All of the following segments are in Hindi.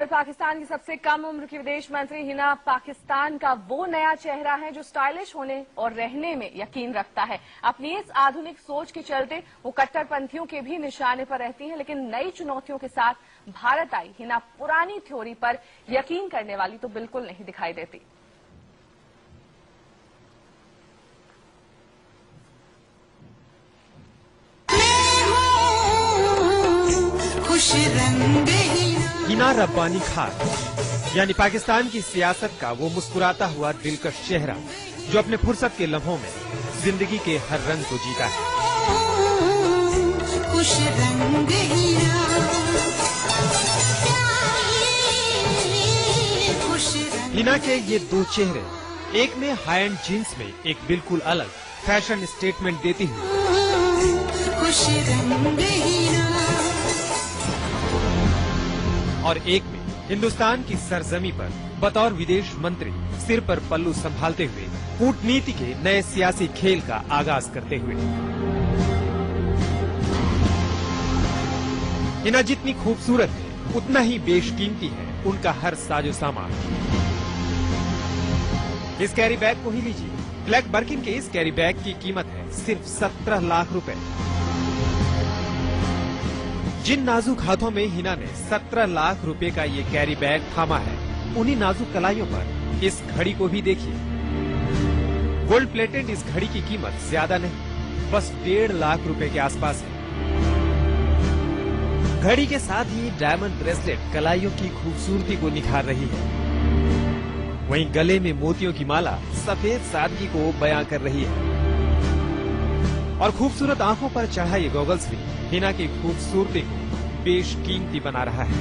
पाकिस्तान की सबसे कम उम्र की विदेश मंत्री हिना पाकिस्तान का वो नया चेहरा है जो स्टाइलिश होने और रहने में यकीन रखता है। अपनी इस आधुनिक सोच के चलते वो कट्टरपंथियों के भी निशाने पर रहती हैं, लेकिन नई चुनौतियों के साथ भारत आई हिना पुरानी थ्योरी पर यकीन करने वाली तो बिल्कुल नहीं दिखाई देती। हिना रब्बानी खान यानी पाकिस्तान की सियासत का वो मुस्कुराता हुआ दिलकश चेहरा जो अपने फुर्सत के लम्हों में जिंदगी के हर रंग को जीता है। हिना के ये दो चेहरे, एक में हाई एंड जीन्स में एक बिल्कुल अलग फैशन स्टेटमेंट देती हुई, और एक में हिंदुस्तान की सरजमी पर बतौर विदेश मंत्री सिर पर पल्लू संभालते हुए कूटनीति के नए सियासी खेल का आगाज करते हुए। हिना जितनी खूबसूरत है उतना ही बेशकीमती है उनका हर साजो सामान। इस कैरी बैग को ही लीजिए। ब्लैक बर्किन के इस कैरी बैग की कीमत है सिर्फ 17 लाख रुपए। जिन नाजुक हाथों में हिना ने 17 लाख रुपए का ये कैरी बैग थामा है, उन्हीं नाजुक कलाइयों पर इस घड़ी को भी देखिए। गोल्ड प्लेटेड इस घड़ी की कीमत ज्यादा नहीं, बस 1.5 लाख रुपए के आसपास है। घड़ी के साथ ही डायमंड ब्रेसलेट कलाइयों की खूबसूरती को निखार रही है। वहीं गले में मोतियों की माला सफेद सादगी को बयां कर रही है, और खूबसूरत आंखों पर चढ़ा ये गॉगल्स भी हिना की खूबसूरती को बेशकीमती बना रहा है।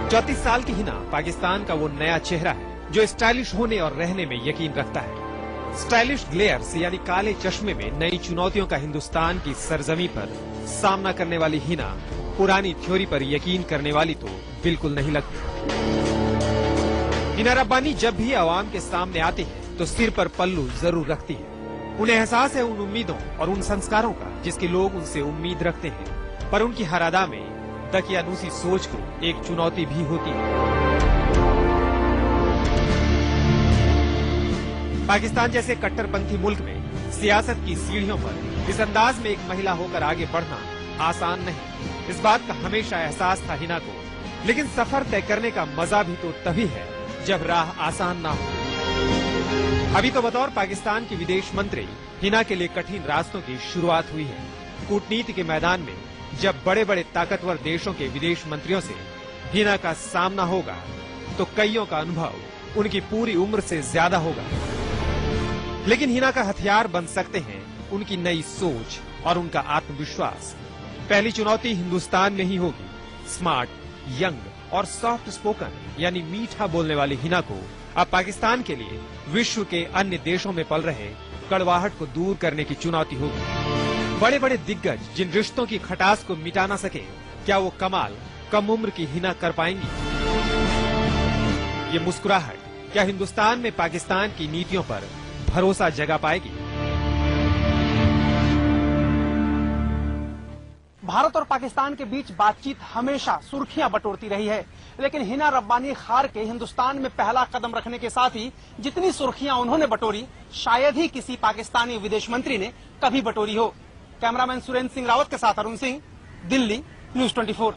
34 साल की हिना पाकिस्तान का वो नया चेहरा है जो स्टाइलिश होने और रहने में यकीन रखता है। स्टाइलिश ग्लेयर्स यानी काले चश्मे में नई चुनौतियों का हिंदुस्तान की सरजमी पर सामना करने वाली हिना पुरानी थ्योरी पर यकीन करने वाली तो बिल्कुल नहीं लगती। हिना रब्बानी जब भी आवाम के सामने आती है तो सिर पर पल्लू जरूर रखती है। उन्हें एहसास है उन उम्मीदों और उन संस्कारों का जिसके लोग उनसे उम्मीद रखते हैं, पर उनकी हर अदा में दकियानूसी सोच को एक चुनौती भी होती है। पाकिस्तान जैसे कट्टरपंथी मुल्क में सियासत की सीढ़ियों पर इस अंदाज में एक महिला होकर आगे बढ़ना आसान नहीं। इस बात का हमेशा एहसास था हिना को, लेकिन सफर तय करने का मजा भी तो तभी है जब राह आसान ना हो। अभी तो बतौर पाकिस्तान की विदेश मंत्री हिना के लिए कठिन रास्तों की शुरुआत हुई है। कूटनीति के मैदान में जब बड़े बड़े ताकतवर देशों के विदेश मंत्रियों से हिना का सामना होगा तो कईयों का अनुभव उनकी पूरी उम्र से ज्यादा होगा। लेकिन हिना का हथियार बन सकते हैं उनकी नई सोच और उनका आत्मविश्वास। पहली चुनौती हिंदुस्तान में ही होगी। स्मार्ट, यंग और सॉफ्ट स्पोकन यानी मीठा बोलने वाली हिना को अब पाकिस्तान के लिए विश्व के अन्य देशों में पल रहे कड़वाहट को दूर करने की चुनौती होगी। बड़े बड़े दिग्गज जिन रिश्तों की खटास को मिटा ना सके, क्या वो कमाल कम उम्र की हिना कर पाएंगी? ये मुस्कुराहट क्या हिंदुस्तान में पाकिस्तान की नीतियों पर भरोसा जगा पाएगी? भारत और पाकिस्तान के बीच बातचीत हमेशा सुर्खियां बटोरती रही है, लेकिन हिना रब्बानी खार के हिंदुस्तान में पहला कदम रखने के साथ ही जितनी सुर्खियां उन्होंने बटोरी, शायद ही किसी पाकिस्तानी विदेश मंत्री ने कभी बटोरी हो। कैमरामैन सुरेंद्र सिंह रावत के साथ अरुण सिंह, दिल्ली, न्यूज़ 24।